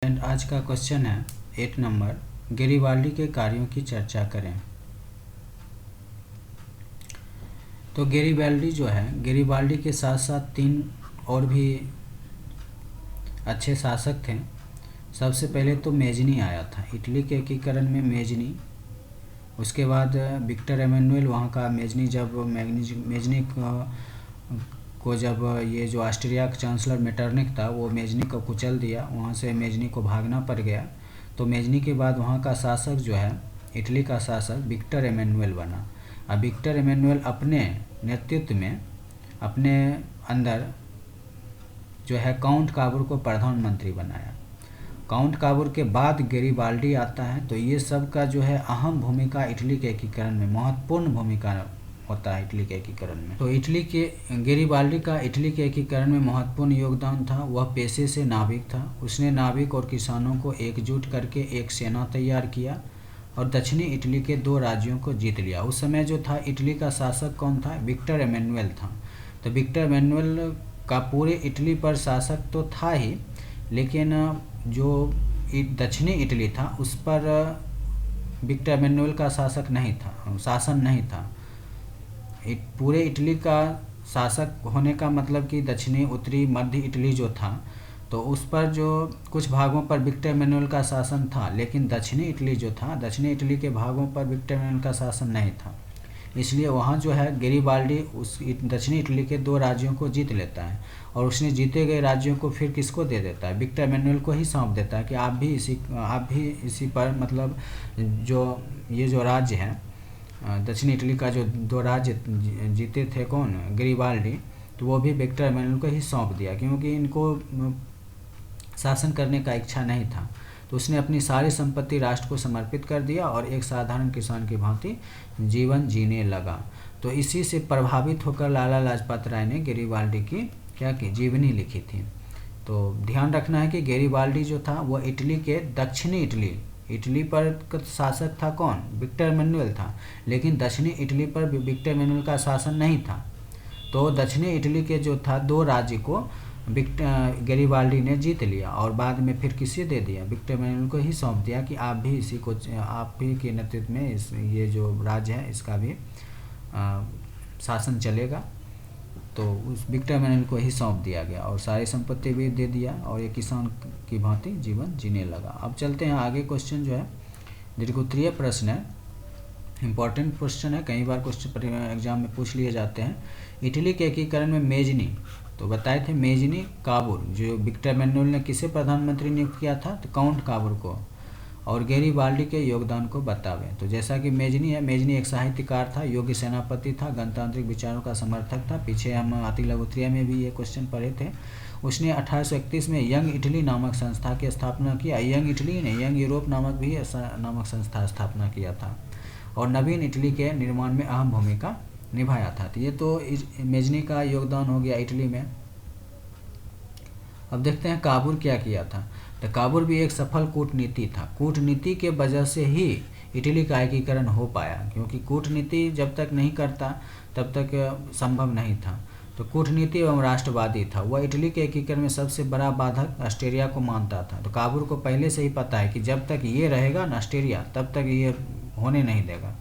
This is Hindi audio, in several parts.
एंड आज का क्वेश्चन है 8 नंबर, गेरिबाल्डी के कार्यों की चर्चा करें। तो गेरिबाल्डी जो है, गेरिबाल्डी के साथ साथ 3 और भी अच्छे शासक थे। सबसे पहले तो मेजनी आया था, इटली के एकीकरण में मेजनी। उसके बाद विक्टर एमेनुएल, वहाँ का मेजनी जब मेजनी को जब ये जो ऑस्ट्रिया का चांसलर मेटरनिख था वो मेजनी को कुचल दिया, वहाँ से मेजनी को भागना पड़ गया। तो मेजनी के बाद वहाँ का शासक जो है, इटली का शासक विक्टर एमेनुएल बना। अब विक्टर एमेनुएल अपने नेतृत्व में अपने अंदर जो है काउंट काबूर को प्रधानमंत्री बनाया। काउंट काबूर के बाद गेरिबाल्डी आता है। तो ये सब का जो है अहम भूमिका इटली के एकीकरण में, महत्वपूर्ण भूमिका होता है इटली के एकीकरण में। तो गेरिबाल्डी का इटली के एकीकरण में महत्वपूर्ण योगदान था। वह पेशे से नाविक था। उसने नाविक और किसानों को एकजुट करके एक सेना तैयार किया और दक्षिणी इटली के 2 राज्यों को जीत लिया। उस समय जो था इटली का शासक कौन था? विक्टर एमेनुएल था। तो विक्टर एमेनुएल का पूरे इटली पर शासक तो था ही, लेकिन जो दक्षिणी इटली था उस पर विक्टर एमेनुएल का शासन नहीं था। पूरे इटली का शासक होने का मतलब कि दक्षिणी, उत्तरी, मध्य इटली जो था, तो उस पर जो कुछ भागों पर विक्टर एमेनुएल का शासन था, लेकिन दक्षिणी इटली जो था, दक्षिणी इटली के भागों पर विक्टर एमेनुएल का शासन नहीं था। इसलिए वहाँ जो है गेरिबाल्डी उस दक्षिणी इटली के 2 राज्यों को जीत लेता है और उसने जीते गए राज्यों को फिर किसको दे देता है? विक्टर एमेनुएल को ही सौंप देता है कि आप भी इसी पर, मतलब जो ये जो राज्य है दक्षिणी इटली का जो 2 राज्य जीते थे कौन? गेरिबाल्डी। तो वो भी विक्टर एमेनुएल को ही सौंप दिया, क्योंकि इनको शासन करने का इच्छा नहीं था। तो उसने अपनी सारी संपत्ति राष्ट्र को समर्पित कर दिया और एक साधारण किसान की भांति जीवन जीने लगा। तो इसी से प्रभावित होकर लाला लाजपत राय ने गेरिबाल्डी की क्या की जीवनी लिखी थी। तो ध्यान रखना है कि गेरिबाल्डी जो था वो इटली के दक्षिणी इटली पर शासक था कौन? विक्टर एमेनुएल था, लेकिन दक्षिणी इटली पर विक्टर एमेनुएल का शासन नहीं था। तो दक्षिणी इटली के जो था 2 राज्य को गेरिबाल्डी ने जीत लिया और बाद में फिर किसे दे दिया? विक्टर एमेनुएल को ही सौंप दिया कि आप भी के नेतृत्व में ये जो राज्य है इसका भी शासन चलेगा। तो उस विक्टर एमेनुएल को ही सौंप दिया गया और सारी संपत्ति भी दे दिया और ये किसान की भांति जीवन जीने लगा। अब चलते हैं आगे। क्वेश्चन जो है दीर्घोत्तरीय प्रश्न है, इम्पॉर्टेंट क्वेश्चन है, कई बार क्वेश्चन एग्जाम में पूछ लिए जाते हैं। इटली के एकीकरण में मेजनी, तो बताए थे मेजनी काबूर, जो विक्टर एमेनुएल ने किसे प्रधानमंत्री नियुक्त किया था? तो काउंट काबूर को। और गेरिबाल्डी के योगदान को बतावें। तो जैसा कि मेजनी है, मेजनी एक साहित्यकार था, योग्य सेनापति था, गणतांत्रिक विचारों का समर्थक था। पीछे हम अति लघुत्तरीय में भी ये क्वेश्चन पढ़े थे। उसने 1831 में यंग इटली नामक संस्था की स्थापना किया। यंग इटली ने यंग यूरोप नामक संस्था स्थापना किया था और नवीन इटली के निर्माण में अहम भूमिका निभाया था। तो ये तो मेजनी का योगदान हो गया इटली में। अब देखते हैं काबूर क्या किया था। तो काबूर भी एक सफल कूटनीति था। कूटनीति के वजह से ही इटली का एकीकरण हो पाया, क्योंकि कूटनीति जब तक नहीं करता तब तक संभव नहीं था। तो कूटनीति एवं राष्ट्रवादी था। वह इटली के एकीकरण में सबसे बड़ा बाधक ऑस्ट्रिया को मानता था। तो काबूर को पहले से ही पता है कि जब तक ये रहेगा ना ऑस्ट्रिया, तब तक ये होने नहीं देगा।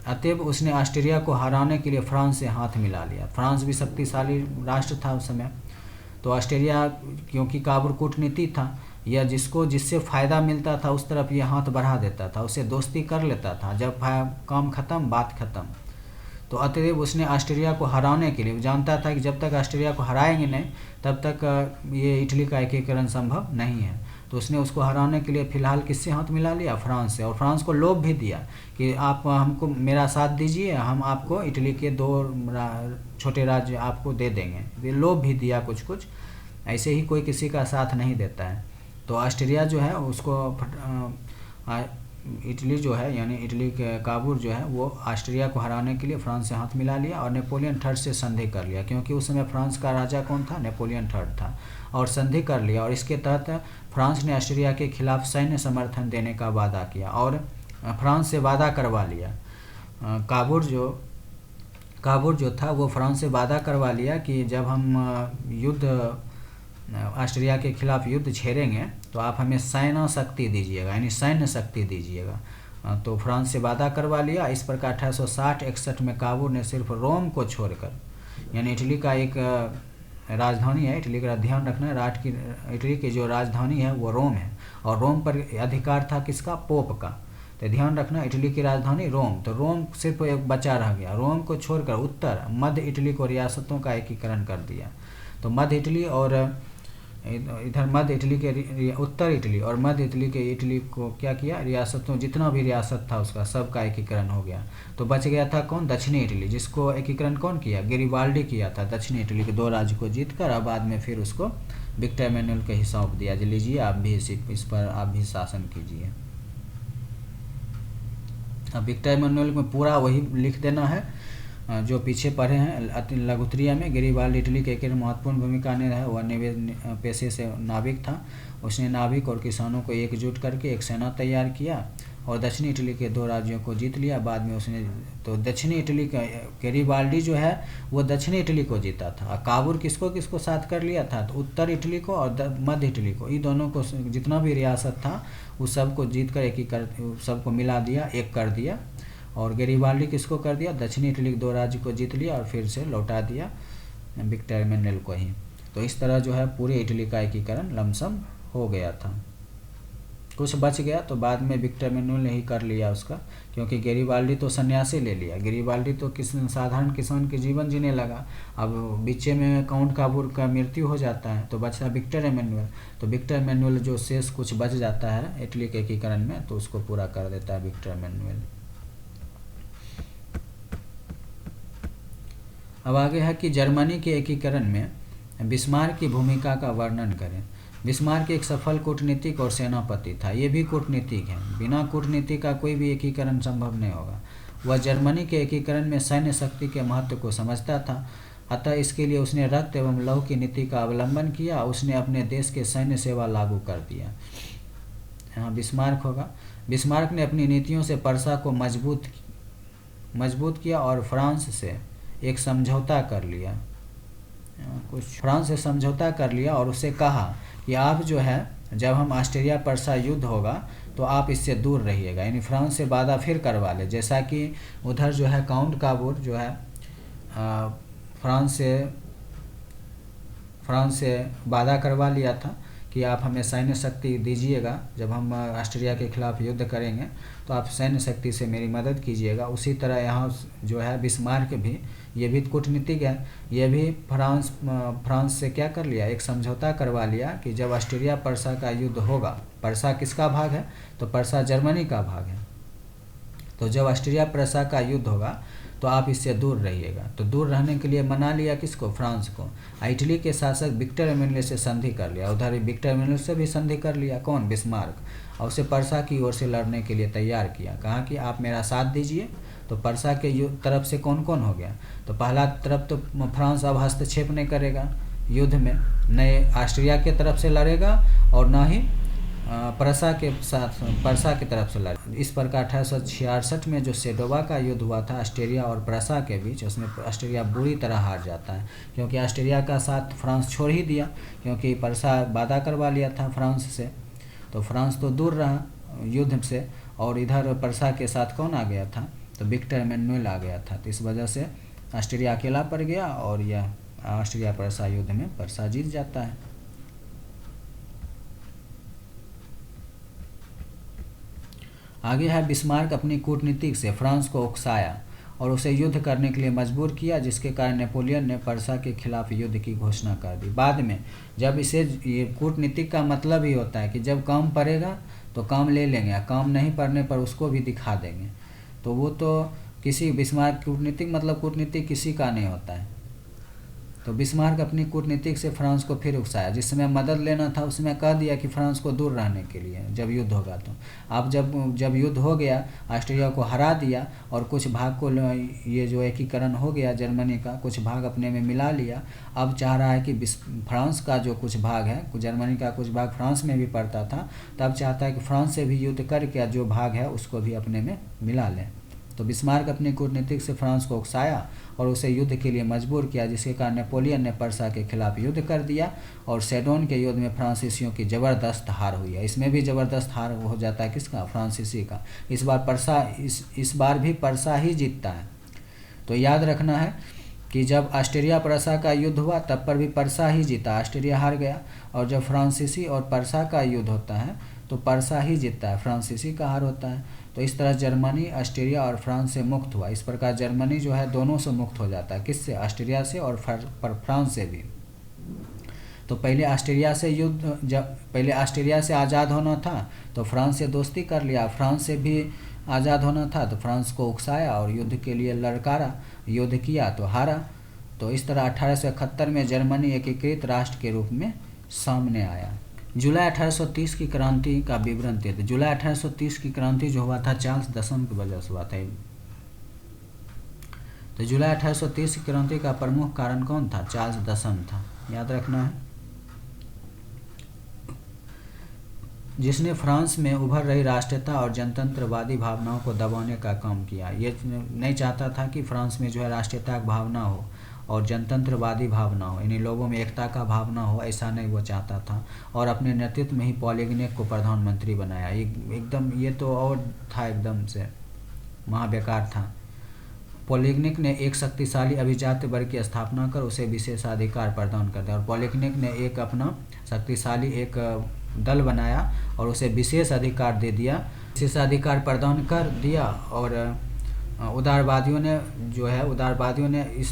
अतएव उसने ऑस्ट्रिया को हराने के लिए फ्रांस से हाथ मिला लिया। फ्रांस भी शक्तिशाली राष्ट्र था उस समय। तो ऑस्ट्रिया, क्योंकि काबूर कूटनीति था, या जिससे फ़ायदा मिलता था उस तरफ ये हाथ बढ़ा देता था, उससे दोस्ती कर लेता था। जब काम ख़त्म, बात ख़त्म। तो अतएव उसने ऑस्ट्रिया को हराने के लिए, जानता था कि जब तक ऑस्ट्रिया को हराएंगे नहीं तब तक ये इटली का एकीकरण संभव नहीं है। तो उसने उसको हराने के लिए फिलहाल किससे हाथ मिला लिया? फ्रांस से। और फ्रांस को लोभ भी दिया कि आप हमको मेरा साथ दीजिए, हम आपको इटली के 2 छोटे राज्य आपको दे देंगे। ये लोभ भी दिया कुछ। ऐसे ही कोई किसी का साथ नहीं देता है। तो ऑस्ट्रिया जो है उसको इटली जो है, यानी इटली के काबूर जो है, वो ऑस्ट्रिया को हराने के लिए फ्रांस से हाथ मिला लिया और नेपोलियन थर्ड से संधि कर लिया, क्योंकि उस समय फ्रांस का राजा कौन था? नेपोलियन थर्ड था। और संधि कर लिया और इसके तहत फ्रांस ने ऑस्ट्रिया के खिलाफ सैन्य समर्थन देने का वादा किया और फ्रांस से वादा करवा लिया। काबूर जो था वो फ्रांस से वादा करवा लिया कि जब हम ऑस्ट्रिया के खिलाफ युद्ध छेड़ेंगे तो आप हमें सैन्य शक्ति दीजिएगा, यानी सैन्य शक्ति दीजिएगा। तो फ्रांस से वादा करवा लिया। इस प्रकार 1860-61 में काबुल ने सिर्फ रोम को छोड़कर, यानी इटली का एक राजधानी है, इटली का ध्यान रखना है, इटली की जो राजधानी है वो रोम है, और रोम पर अधिकार था किसका? पोप का। तो ध्यान रखना, इटली की राजधानी रोम, तो रोम सिर्फ एक बचा रह गया। रोम को छोड़कर उत्तर मध्य इटली को रियासतों का एकीकरण कर दिया। तो मध्य इटली और इधर मध्य इटली के उत्तर इटली और मध्य इटली के इटली को क्या किया? रियासतों, जितना भी रियासत था उसका सबका एकीकरण हो गया। तो बच गया था कौन? दक्षिणी इटली, जिसको एकीकरण कौन किया? गैरिबाल्डी किया था। दक्षिणी इटली के 2 राज्य को जीतकर अब बाद में फिर उसको विक्टर एमेनुएल के ही सौंप दिया। लीजिए आप भी इस पर आप भी शासन कीजिए। अब विक्टर एमेनुएल में पूरा वही लिख देना है जो पीछे पढ़े हैं लघुत्रिया में। गैरिबाल्डी इटली के एक महत्वपूर्ण भूमिका ने है, वह पेशे से नाविक था। उसने नाविक और किसानों को एकजुट करके एक सेना तैयार किया और दक्षिणी इटली के 2 राज्यों को जीत लिया। बाद में उसने तो दक्षिणी इटली का गैरिबाल्डी जो है वो दक्षिणी इटली को जीता था। और काबुल किसको साथ कर लिया था? तो उत्तर इटली को और मध्य इटली को, इन दोनों को जितना भी रियासत था उस सबको जीत कर सबको मिला दिया, एक कर दिया। और गैरिबाल्डी किसको कर दिया? दक्षिणी इटली के 2 राज्य को जीत लिया और फिर से लौटा दिया विक्टर एमेनुएल को ही। तो इस तरह जो है पूरे इटली का एकीकरण लमसम हो गया था। कुछ बच गया तो बाद में विक्टर एमेनुएल ने ही कर लिया उसका, क्योंकि गैरिबाल्डी तो सन्यासी ले लिया। गैरिबाल्डी तो साधारण किसान के जीवन जीने लगा। अब बीचे में काउंट काबूल का मृत्यु हो जाता है तो बचता विक्टर एमेनुएल। तो विक्टर एमेनुएल जो शेष कुछ बच जाता है इटली के एकीकरण में तो उसको पूरा कर देता है विक्टर एमेनुएल। अब आगे है कि जर्मनी के एकीकरण में बिस्मार्क की भूमिका का वर्णन करें। बिस्मार्क एक सफल कूटनीतिक और सेनापति था। ये भी कूटनीतिक है, बिना कूटनीति का कोई भी एकीकरण संभव नहीं होगा। वह जर्मनी के एकीकरण में सैन्य शक्ति के महत्व को समझता था, अतः इसके लिए उसने रक्त एवं लौह की नीति का अवलंबन किया। उसने अपने देश के सैन्य सेवा लागू कर दिया। यहाँ बिस्मार्क होगा। बिस्मार्क ने अपनी नीतियों से पर्सा को मजबूत किया और फ्रांस से एक समझौता कर लिया। फ्रांस से समझौता कर लिया और उसे कहा कि आप जो है जब हम ऑस्ट्रिया पर्सा युद्ध होगा तो आप इससे दूर रहिएगा, यानी फ्रांस से वादा फिर करवा ले। जैसा कि उधर जो है काउंट काबूल जो है फ्रांस से वादा करवा लिया था कि आप हमें सैन्य शक्ति दीजिएगा, जब हम ऑस्ट्रिया के खिलाफ युद्ध करेंगे तो आप सैन्य शक्ति से मेरी मदद कीजिएगा। उसी तरह यहाँ जो है बिस्मार्क भी, ये भी कूटनीतिक है, ये भी फ्रांस से क्या कर लिया? एक समझौता करवा लिया कि जब ऑस्ट्रिया पर्सा का युद्ध होगा, पर्सा किसका भाग है? तो पर्सा जर्मनी का भाग है। तो जब ऑस्ट्रिया पर्सा का युद्ध होगा तो आप इससे दूर रहिएगा। तो दूर रहने के लिए मना लिया किसको? फ्रांस को। इटली के शासक विक्टर एमेनुएल से संधि कर लिया। उधर विक्टर एमेनुएल से भी संधि कर लिया। कौन? बिस्मार्क। और उसे पर्सा की ओर से लड़ने के लिए तैयार किया। कहा कि आप मेरा साथ दीजिए। तो पर्सा के तरफ से कौन कौन हो गया? तो पहला तरफ तो फ्रांस अब हस्तक्षेप नहीं करेगा युद्ध में, न ऑस्ट्रिया के तरफ से लड़ेगा और न ही पर्सा की तरफ से लड़े। इस प्रकार 1866 में जो सेडोवा का युद्ध हुआ था ऑस्ट्रिया और पर्सा के बीच, उसमें ऑस्ट्रिया बुरी तरह हार जाता है, क्योंकि ऑस्ट्रिया का साथ फ्रांस छोड़ ही दिया, क्योंकि पर्सा वादा करवा लिया था फ्रांस से। तो फ्रांस तो दूर रहा युद्ध से, और इधर पर्सा के साथ कौन आ गया था? तो विक्टर एमेनुएल आ गया था। तो इस वजह से ऑस्ट्रिया अकेला पड़ गया और यह ऑस्ट्रिया पर्सा युद्ध में पर्सा जीत जाता है। आगे है बिस्मार्क अपनी कूटनीति से फ्रांस को उकसाया और उसे युद्ध करने के लिए मजबूर किया, जिसके कारण नेपोलियन ने पर्सा के खिलाफ युद्ध की घोषणा कर दी। बाद में जब ये कूटनीति का मतलब ही होता है कि जब काम पड़ेगा तो काम ले लेंगे, काम नहीं पड़ने पर उसको भी दिखा देंगे। तो वो तो किसी बिस्मार्क कूटनीति किसी का नहीं होता है। तो बिस्मार्क अपनी कूटनीति से फ्रांस को फिर उकसाया। जिस समय मदद लेना था उसमें कह दिया कि फ्रांस को दूर रहने के लिए जब युद्ध होगा। तो अब जब युद्ध हो गया, ऑस्ट्रिया को हरा दिया और कुछ भाग को, ये जो एकीकरण हो गया जर्मनी का, कुछ भाग अपने में मिला लिया। अब चाह रहा है कि फ्रांस का जो कुछ भाग है, जर्मनी का कुछ भाग फ्रांस में भी पड़ता था, तब चाहता है कि फ्रांस से भी युद्ध करके जो भाग है उसको भी अपने में मिला लें। तो बिस्मार्क अपनी कूटनीतिक से फ्रांस को उकसाया और उसे युद्ध के लिए मजबूर किया, जिसके कारण नेपोलियन ने पर्सा के खिलाफ युद्ध कर दिया और सेडोन के युद्ध में फ्रांसीसियों की ज़बरदस्त हार हुई है। इसमें भी ज़बरदस्त हार हो जाता है किसका? फ्रांसीसी का। इस बार भी पर्सा ही जीतता है। तो याद रखना है कि जब ऑस्ट्रिया पर्सा का युद्ध हुआ तब पर भी पर्सा ही जीता, ऑस्ट्रिया हार गया। और जब फ्रांसीसी और पर्सा का युद्ध होता है तो पर्सा ही जीतता है, फ्रांसीसी का हार होता है। तो इस तरह जर्मनी ऑस्ट्रिया और फ्रांस से मुक्त हुआ। इस प्रकार जर्मनी जो है दोनों से मुक्त हो जाता है, किससे? ऑस्ट्रिया से और फ्रांस से भी। तो पहले ऑस्ट्रिया से आज़ाद होना था तो फ्रांस से दोस्ती कर लिया, फ्रांस से भी आज़ाद होना था तो फ्रांस को उकसाया और युद्ध के लिए ललकारा, युद्ध किया तो हारा। तो इस तरह 1871 में जर्मनी एकीकृत राष्ट्र के रूप में सामने आया। जुलाई 1830 की क्रांति का विवरण देते। जुलाई 1830 की क्रांति जो हुआ था चार्ल्स दशम की वजह से हुआ था। तो जुलाई 1830 की क्रांति का प्रमुख कारण कौन था? चार्ल्स दशम था, याद रखना है, जिसने फ्रांस में उभर रही राष्ट्रीयता और जनतंत्रवादी भावनाओं को दबाने का काम किया। ये नहीं चाहता था कि फ्रांस में जो है राष्ट्रीयता की भावना हो और जनतंत्रवादी भावना हो, यानी लोगों में एकता का भावना हो, ऐसा नहीं वो चाहता था। और अपने नेतृत्व में ही पॉलिग्नेक को प्रधानमंत्री बनाया। एकदम ये तो और था, एकदम से महाबेकार था। पॉलिग्नेक ने एक शक्तिशाली अभिजात वर्ग की स्थापना कर उसे विशेषाधिकार प्रदान कर दिया। और पॉलिग्नेक ने एक अपना शक्तिशाली एक दल बनाया और उसे विशेष अधिकार दे दिया, विशेषाधिकार प्रदान कर दिया। और उदारवादियों ने इस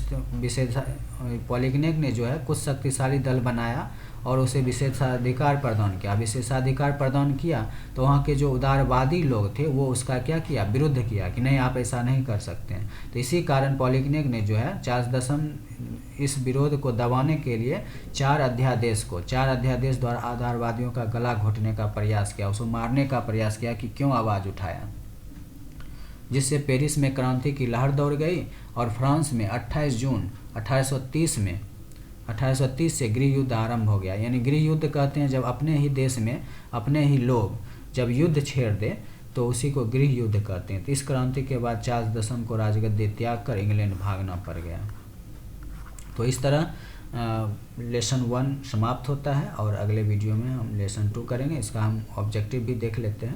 पॉलिग्नेक ने जो है कुछ शक्तिशाली दल बनाया और उसे विशेषाधिकार प्रदान किया। विशेषाधिकार प्रदान किया तो वहाँ के जो उदारवादी लोग थे वो उसका क्या किया? विरुद्ध किया कि नहीं, आप ऐसा नहीं कर सकते हैं। तो इसी कारण पॉलिग्नेक ने जो है चार्ल्स दशम इस विरोध को दबाने के लिए 4 अध्यादेश द्वारा उदारवादियों का गला घोटने का प्रयास किया, उसको मारने का प्रयास किया कि क्यों आवाज़ उठाया, जिससे पेरिस में क्रांति की लहर दौड़ गई। और फ्रांस में 28 जून 1830 से गृह युद्ध आरंभ हो गया। यानी गृह युद्ध कहते हैं जब अपने ही देश में अपने ही लोग जब युद्ध छेड़ दे तो उसी को गृह युद्ध कहते हैं। तो इस क्रांति के बाद चार्ल्स दशम को राजगद्दी त्याग कर इंग्लैंड भागना पड़ गया। तो इस तरह लेसन 1 समाप्त होता है और अगले वीडियो में हम लेसन 2 करेंगे। इसका हम ऑब्जेक्टिव भी देख लेते हैं।